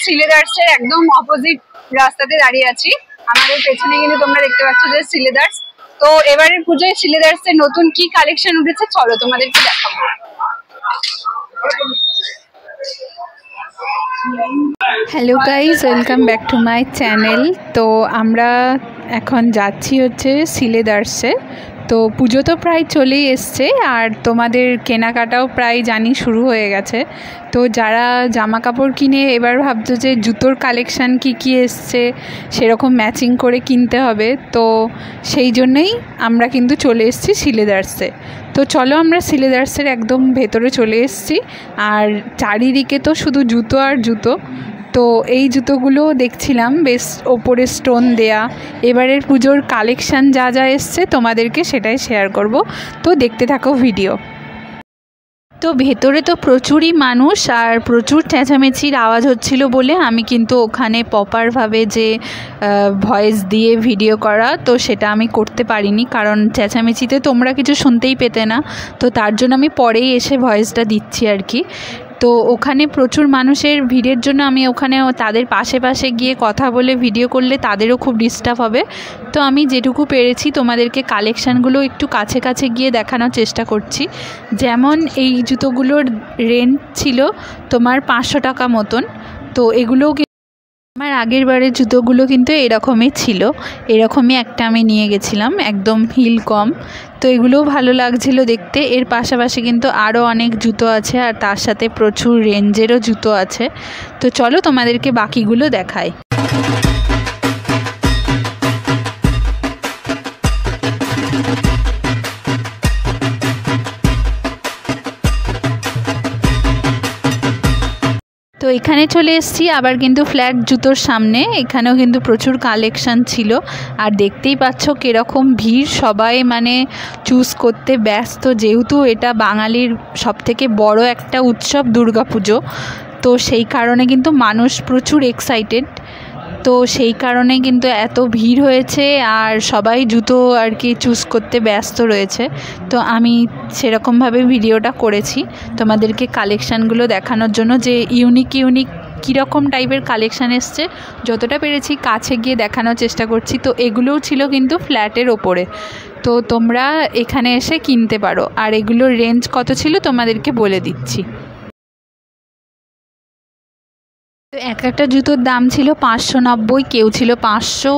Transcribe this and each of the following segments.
সিলেদার্সের একদম অপোজিট রাস্তাতে দাঁড়িয়ে আছি। আমাদের পেছনে কিন্তু তোমরা দেখতে পাচ্ছ যে সিলেদার্স। তো এবারের পুজোয় সিলেদার্সের নতুন কি কালেকশন উঠেছে চলো তোমাদেরকে দেখাবো। Hello guys, welcome back to my channel. তো আমরা এখন যাচ্ছি হচ্ছে সিলেদার্সে। তো পুজো তো প্রায় চলেই এসছে আর তোমাদের কেনাকাটাও প্রায় জানি শুরু হয়ে গেছে। তো যারা জামা কাপড় কিনে এবার ভাবছো যে জুতোর কালেকশান কি এসছে সেরকম ম্যাচিং করে কিনতে হবে, তো সেই জন্যই আমরা কিন্তু চলে এসেছি সিলেদার্সে। তো চলো আমরা সিলেদার্সের একদম ভেতরে চলে এসেছি। আর চারিদিকে তো শুধু জুতো আর জুতো। তো এই জুতোগুলো দেখছিলাম, বেশ ওপরে স্টোন দেয়া। এবারের পুজোর কালেকশান যা যা এসছে তোমাদেরকে সেটাই শেয়ার করব, তো দেখতে থাকো ভিডিও। তো ভেতরে তো প্রচুরই মানুষ আর প্রচুর চেঁচামেচির আওয়াজ হচ্ছিল বলে আমি কিন্তু ওখানে প্রপারভাবে যে ভয়েস দিয়ে ভিডিও করা, তো সেটা আমি করতে পারিনি, কারণ চেঁচামেচিতে তোমরা কিছু শুনতেই পেতে না। তো তার জন্য আমি পরেই এসে ভয়েসটা দিচ্ছি আর কি। তো ওখানে প্রচুর মানুষের ভিড়ের জন্য আমি ওখানে তাদের পাশে গিয়ে কথা বলে ভিডিও করলে তাদেরও খুব ডিস্টার্ব হবে। তো আমি যেটুকু পেরেছি তোমাদেরকে কালেকশানগুলো একটু কাছে গিয়ে দেখানোর চেষ্টা করছি। যেমন এই জুতোগুলোর রেন্ট ছিল তোমার 500 টাকা মতন। তো এগুলোও আমার আগের বারের জুতোগুলো কিন্তু এরকমই ছিল, এরকমই একটা আমি নিয়ে গেছিলাম, একদম হিল কম। তো এগুলোও ভালো লাগছিল দেখতে। এর পাশাপাশি কিন্তু আরও অনেক জুতো আছে আর তার সাথে প্রচুর রেঞ্জেরও জুতো আছে। তো চলো তোমাদেরকে বাকিগুলো দেখাই। তো এখানে চলে এসেছি আবার কিন্তু ফ্ল্যাট জুতোর সামনে। এখানেও কিন্তু প্রচুর কালেকশান ছিল আর দেখতেই পাচ্ছ কীরকম ভিড়, সবাই মানে চুজ করতে ব্যস্ত, যেহেতু এটা বাঙালির সবথেকে বড় একটা উৎসব দুর্গাপুজো। তো সেই কারণে কিন্তু মানুষ প্রচুর এক্সাইটেড, তো সেই কারণে কিন্তু এত ভিড় হয়েছে আর সবাই জুতো আর কি চুজ করতে ব্যস্ত রয়েছে। তো আমি সেরকমভাবে ভিডিওটা করেছি তোমাদেরকে কালেকশানগুলো দেখানোর জন্য, যে ইউনিক কীরকম টাইপের কালেকশান এসছে যতটা পেরেছি কাছে গিয়ে দেখানোর চেষ্টা করছি। তো এগুলোও ছিল কিন্তু ফ্ল্যাটের ওপরে, তো তোমরা এখানে এসে কিনতে পারো। আর এগুলোর রেঞ্জ কত ছিল তোমাদেরকে বলে দিচ্ছি। তো একটা জুতোর দাম ছিল 590, কেউ ছিল 500,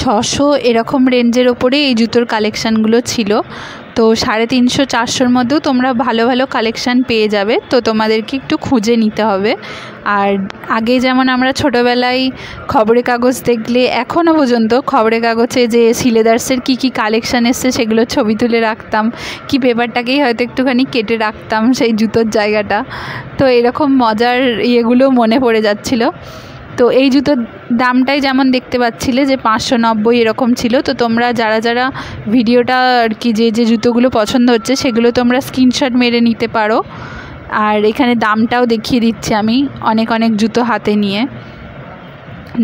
600, এরকম রেঞ্জের ওপরে এই জুতোর কালেকশানগুলো ছিল। তো 350, 400-র মধ্যেও তোমরা ভালো কালেকশান পেয়ে যাবে। তো তোমাদেরকে একটু খুঁজে নিতে হবে। আর আগে যেমন আমরা ছোটোবেলায় খবরের কাগজ দেখলে, এখনও পর্যন্ত খবরের কাগজে যে সিলেদার্সের কি কালেকশান এসছে সেগুলো ছবি তুলে রাখতাম, কি পেপারটাকেই হয়তো একটুখানি কেটে রাখতাম সেই জুতোর জায়গাটা। তো এরকম মজার ইয়েগুলো মনে পড়ে যাচ্ছিলো। তো এই জুতোর দামটাই যেমন দেখতে পাচ্ছিলে যে 590 এরকম ছিল। তো তোমরা যারা ভিডিওটা আর কি যে জুতোগুলো পছন্দ হচ্ছে সেগুলো তোমরা স্ক্রিনশট মেরে নিতে পারো। আর এখানে দামটাও দেখিয়ে দিচ্ছি আমি অনেক জুতো হাতে নিয়ে।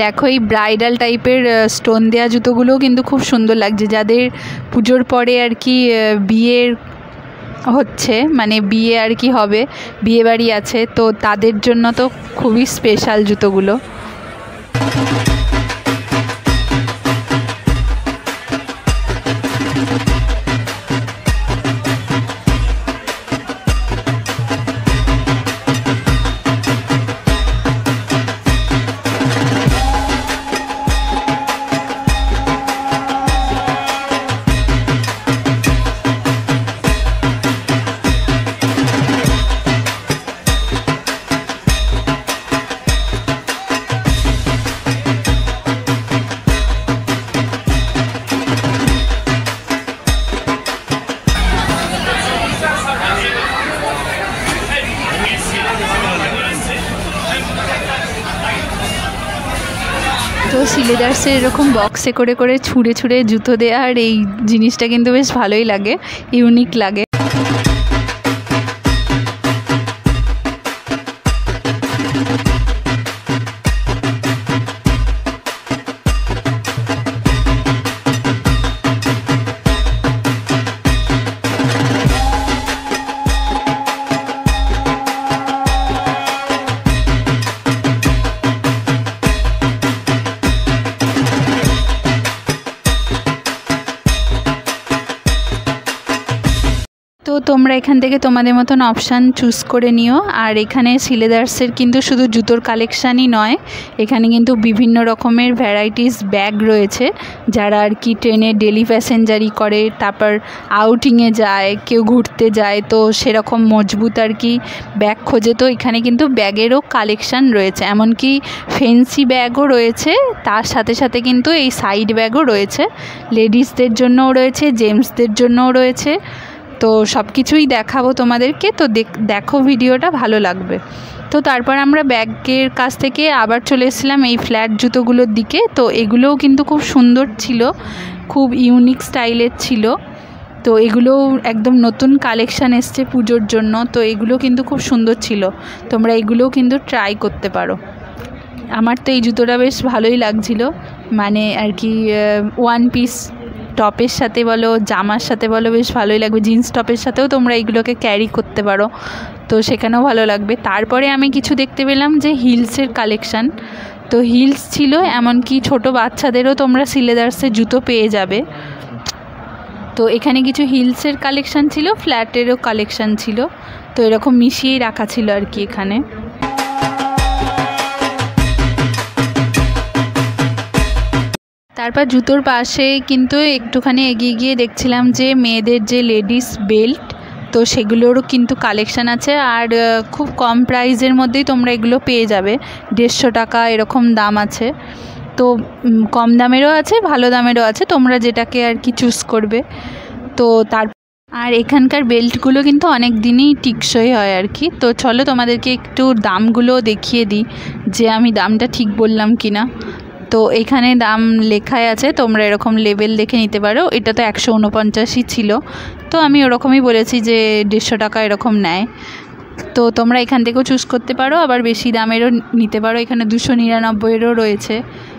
দেখো এই ব্রাইডাল টাইপের স্টোন দেওয়া জুতোগুলোও কিন্তু খুব সুন্দর লাগছে। যাদের পুজোর পরে আর কি বিয়ের হচ্ছে, মানে বিয়ে আর কি হবে, বিয়ে বাড়ি আছে, তো তাদের জন্য তো খুবই স্পেশাল জুতোগুলো। তো সিলেদার্সের এরকম বক্সে করে ছুঁড়ে জুতো দেওয়ার এই জিনিসটা কিন্তু বেশ ভালোই লাগে, ইউনিক লাগে। তোমরা এখান থেকে তোমাদের মতন অপশান চুজ করে নিও। আর এখানে সিলেদার্সের কিন্তু শুধু জুতোর কালেকশানই নয়, এখানে কিন্তু বিভিন্ন রকমের ভ্যারাইটিস ব্যাগ রয়েছে। যারা আর কি ট্রেনে ডেলি প্যাসেঞ্জারি করে, তারপর আউটিংয়ে যায়, কেউ ঘুরতে যায়, তো সেরকম মজবুত আর কি ব্যাগ খোঁজে, তো এখানে কিন্তু ব্যাগেরও কালেকশান রয়েছে। এমনকি ফেন্সি ব্যাগও রয়েছে, তার সাথে সাথে কিন্তু এই সাইড ব্যাগও রয়েছে। লেডিসদের জন্যও রয়েছে, জেন্টসদের জন্যও রয়েছে। তো সব কিছুই দেখাবো তোমাদেরকে, তো দেখো ভিডিওটা, ভালো লাগবে। তো তারপর আমরা ব্যাগের কাছ থেকে আবার চলে এসেছিলাম এই ফ্ল্যাট জুতোগুলোর দিকে। তো এগুলোও কিন্তু খুব সুন্দর ছিল, খুব ইউনিক স্টাইলের ছিল। তো এগুলোও একদম নতুন কালেকশান এসছে পুজোর জন্য। তো এগুলো কিন্তু খুব সুন্দর ছিল, তোমরা এগুলোও কিন্তু ট্রাই করতে পারো। আমার তো এই জুতোটা বেশ ভালোই লাগছিল, মানে আর কি ওয়ান পিস টপের সাথে বলো, জামার সাথে বলো, বেশ ভালোই লাগবে। জিন্স টপের সাথেও তোমরা এগুলোকে ক্যারি করতে পারো, তো সেখানেও ভালো লাগবে। তারপরে আমি কিছু দেখতে পেলাম যে হিলসের কালেকশান। তো হিলস ছিল, এমনকি ছোট বাচ্চাদেরও তোমরা সিলেদার্সের জুতো পেয়ে যাবে। তো এখানে কিছু হিলসের কালেকশান ছিল, ফ্ল্যাটেরও কালেকশান ছিল, তো এরকম মিশিয়েই রাখা ছিল আর কি এখানে। তারপর জুতোর পাশে কিন্তু একটুখানি এগিয়ে গিয়ে দেখছিলাম যে মেয়েদের যে লেডিস বেল্ট, তো সেগুলোরও কিন্তু কালেকশান আছে। আর খুব কম প্রাইসের মধ্যেই তোমরা এগুলো পেয়ে যাবে, 150 টাকা এরকম দাম আছে। তো কম দামেরও আছে, ভালো দামেরও আছে, তোমরা যেটাকে আর কি চুজ করবে। তো আর এখানকার বেল্টগুলো কিন্তু অনেক দিনই টিকসই হয় আর কি। তো চলো তোমাদেরকে একটু দামগুলো দেখিয়ে দিই, যে আমি দামটা ঠিক বললাম কি না। তো এখানে দাম লেখাই আছে, তোমরা এরকম লেবেল দেখে নিতে পারো। এটা তো 149ই ছিল, তো আমি ওরকমই বলেছি যে 150 টাকা এরকম নেয়। তো তোমরা এখান থেকেও চুজ করতে পারো, আবার বেশি দামেরও নিতে পারো। এখানে 299-এরও রয়েছে,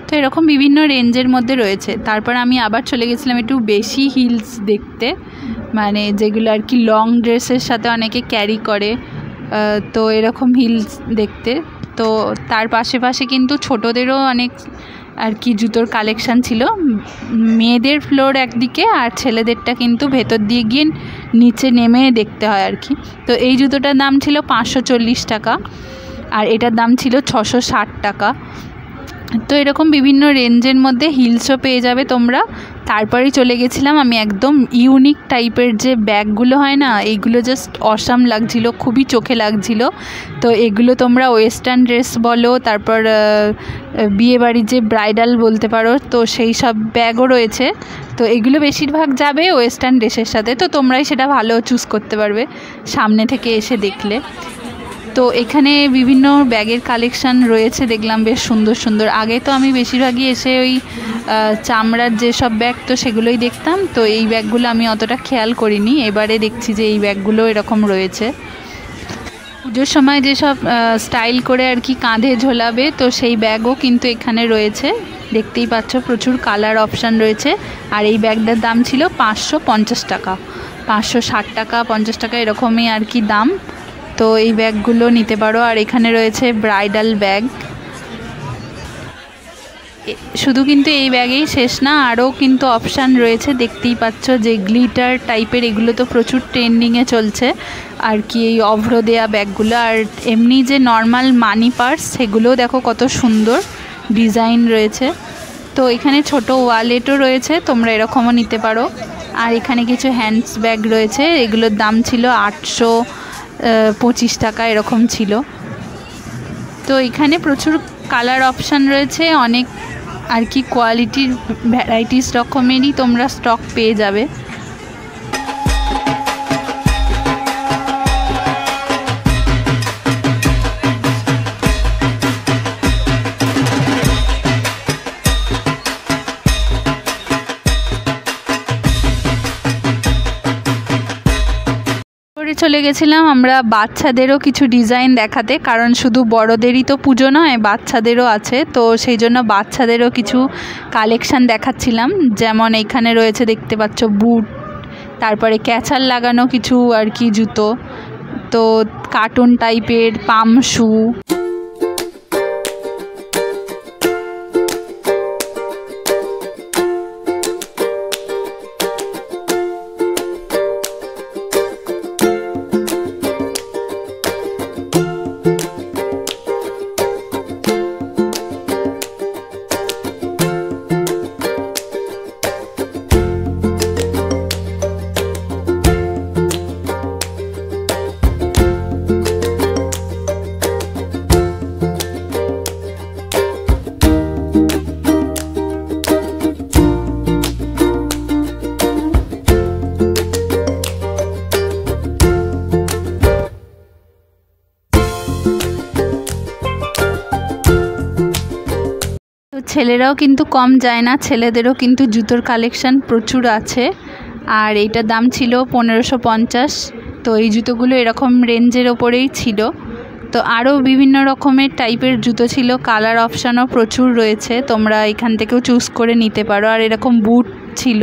তো এরকম বিভিন্ন রেঞ্জের মধ্যে রয়েছে। তারপর আমি আবার চলে গেছিলাম একটু বেশি হিলস দেখতে, মানে যেগুলো আর কি লং ড্রেসের সাথে অনেকে ক্যারি করে, তো এরকম হিলস দেখতে। তো তার পাশে কিন্তু ছোটোদেরও অনেক আর কি জুতোর কালেকশান ছিল। মেয়েদের ফ্লোর একদিকে আর ছেলেদেরটা কিন্তু ভেতর দিয়ে গিয়ে নিচে নেমে দেখতে হয় আর কি। তো এই জুতোটার দাম ছিল 540 টাকা, আর এটার দাম ছিল 660 টাকা। তো এরকম বিভিন্ন রেঞ্জের মধ্যে হিলসও পেয়ে যাবে তোমরা। তারপরেই চলে গেছিলাম আমি একদম ইউনিক টাইপের যে ব্যাগগুলো হয় না, এইগুলো জাস্ট অসাম লাগছিল, খুবই চোখে লাগছিল। তো এগুলো তোমরা ওয়েস্টার্ন ড্রেস বলো, তারপর বিয়েবাড়ির যে ব্রাইডাল বলতে পারো, তো সেই সব ব্যাগও রয়েছে। তো এগুলো বেশিরভাগ যাবে ওয়েস্টার্ন ড্রেসের সাথে, তো তোমরাই সেটা ভালো চুজ করতে পারবে সামনে থেকে এসে দেখলে। তো এখানে বিভিন্ন ব্যাগের কালেকশান রয়েছে, দেখলাম বেশ সুন্দর সুন্দর। আগে তো আমি বেশিরভাগই এসে ওই চামড়ার যেসব ব্যাগ, তো সেগুলোই দেখতাম। তো এই ব্যাগগুলো আমি অতটা খেয়াল করিনি, এবারে দেখছি যে এই ব্যাগগুলো এরকম রয়েছে। পুজোর সময় যেসব স্টাইল করে আর কি কাঁধে ঝোলাবে, তো সেই ব্যাগও কিন্তু এখানে রয়েছে, দেখতেই পাচ্ছ প্রচুর কালার অপশান রয়েছে। আর এই ব্যাগটার দাম ছিল 550 টাকা, 560 টাকা, 50 টাকা এরকমই আর কি দাম। তো এই ব্যাগগুলো নিতে পারো। আর এখানে রয়েছে ব্রাইডাল ব্যাগ। শুধু কিন্তু এই ব্যাগেই শেষ না, আরও কিন্তু অপশান রয়েছে, দেখতেই পাচ্ছ যে গ্লিটার টাইপের, এগুলো তো প্রচুর ট্রেন্ডিংয়ে চলছে আর কি, এই অভ্র দেয়া ব্যাগগুলো। আর এমনি যে নর্মাল মানি পার্স, সেগুলোও দেখো কত সুন্দর ডিজাইন রয়েছে। তো এখানে ছোট ওয়ালেটও রয়েছে, তোমরা এরকমও নিতে পারো। আর এখানে কিছু হ্যান্ডস ব্যাগ রয়েছে, এগুলোর দাম ছিল 825 টাকা এরকম ছিল। তো এখানে প্রচুর কালার অপশান রয়েছে, অনেক আর কি কোয়ালিটির ভ্যারাইটিস রকমেরই তোমরা স্টক পেয়ে যাবে। চলে গেছিলাম আমরা বাচ্চাদেরও কিছু ডিজাইন দেখাতে, কারণ শুধু বড়দেরই তো পুজো নয়, বাচ্চাদেরও আছে। তো সেই জন্য বাচ্চাদেরও কিছু কালেকশান দেখাচ্ছিলাম। যেমন এখানে রয়েছে, দেখতে পাচ্ছ বুট, তারপরে ক্যাচার লাগানো কিছু আর কি জুতো, তো কার্টুন টাইপের পাম শু। ছেলেরাও কিন্তু কম যায় না, ছেলেদেরও কিন্তু জুতোর কালেকশান প্রচুর আছে। আর এইটার দাম ছিল 1550। তো এই জুতোগুলো এরকম রেঞ্জের ওপরেই ছিল। তো আরও বিভিন্ন রকমের টাইপের জুতো ছিল, কালার অপশানও প্রচুর রয়েছে, তোমরা এখান থেকেও চুজ করে নিতে পারো। আর এরকম বুট ছিল।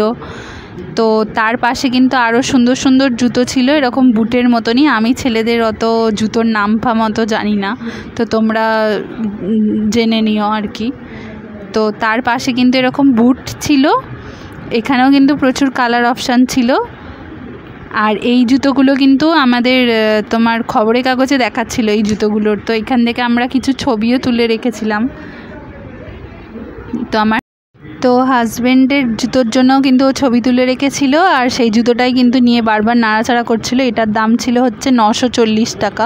তো তার পাশে কিন্তু আরও সুন্দর সুন্দর জুতো ছিল এরকম বুটের মতনই। আমি ছেলেদের অত জুতোর নাম ফাম অত জানি না, তো তোমরা জেনে নিও আর কি। তো তার পাশে কিন্তু এরকম বুট ছিল, এখানেও কিন্তু প্রচুর কালার অপশান ছিল। আর এই জুতোগুলো কিন্তু আমাদের তোমার খবরের কাগজে দেখাচ্ছিল এই জুতোগুলোর। তো এখান থেকে আমরা কিছু ছবিও তুলে রেখেছিলাম। তো হাজব্যান্ডের জুতোর জন্যও কিন্তু ও ছবি তুলে রেখেছিল, আর সেই জুতোটাই কিন্তু নিয়ে বারবার নাড়াচাড়া করছিল। এটার দাম ছিল হচ্ছে 940 টাকা।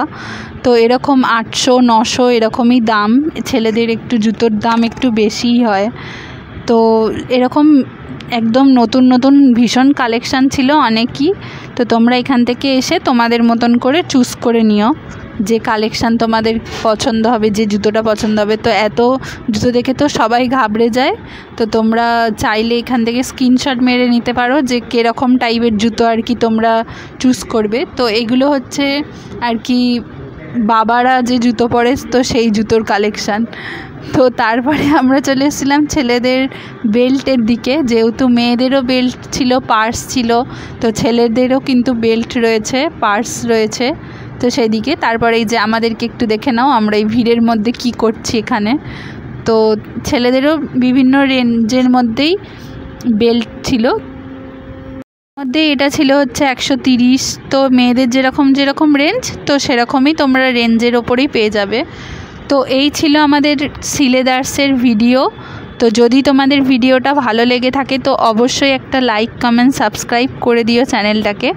তো এরকম 800 900 এরকমই দাম। ছেলেদের একটু জুতোর দাম একটু বেশিই হয়। তো এরকম একদম নতুন নতুন ভীষণ কালেকশান ছিল অনেকই। তো তোমরা এখান থেকে এসে তোমাদের মতন করে চুজ করে নিও যে কালেকশান তোমাদের পছন্দ হবে, যে জুতোটা পছন্দ হবে। তো এত জুতো দেখে তো সবাই ঘাবড়ে যায়। তো তোমরা চাইলে এখান থেকে স্ক্রিনশট মেরে নিতে পারো যে কীরকম টাইপের জুতো আর কি তোমরা চুজ করবে। তো এগুলো হচ্ছে আর কি বাবারা যে জুতো পরে, তো সেই জুতোর কালেকশান। তো তারপরে আমরা চলে এসেছিলাম ছেলেদের বেল্টের দিকে, যেহেতু মেয়েদেরও বেল্ট ছিল, পার্স ছিল, তো ছেলেদেরও কিন্তু বেল্ট রয়েছে, পার্স রয়েছে। তো সেদিকে তারপরে এই যে আমাদেরকে একটু দেখে নাও আমরা এই ভিড়ের মধ্যে কি করছি এখানে। তো ছেলেদেরও বিভিন্ন রেঞ্জের মধ্যেই বেল্ট ছিল, মধ্যে এটা ছিল হচ্ছে 130। তো মেয়েদের যেরকম যেরকম রেঞ্জ, তো সেরকমই তোমরা রেঞ্জের ওপরেই পেয়ে যাবে। তো এই ছিল আমাদের সিলেদার্সের ভিডিও। তো যদি তোমাদের ভিডিওটা ভালো লেগে থাকে তো অবশ্যই একটা লাইক কমেন্ট সাবস্ক্রাইব করে দিও চ্যানেলটাকে।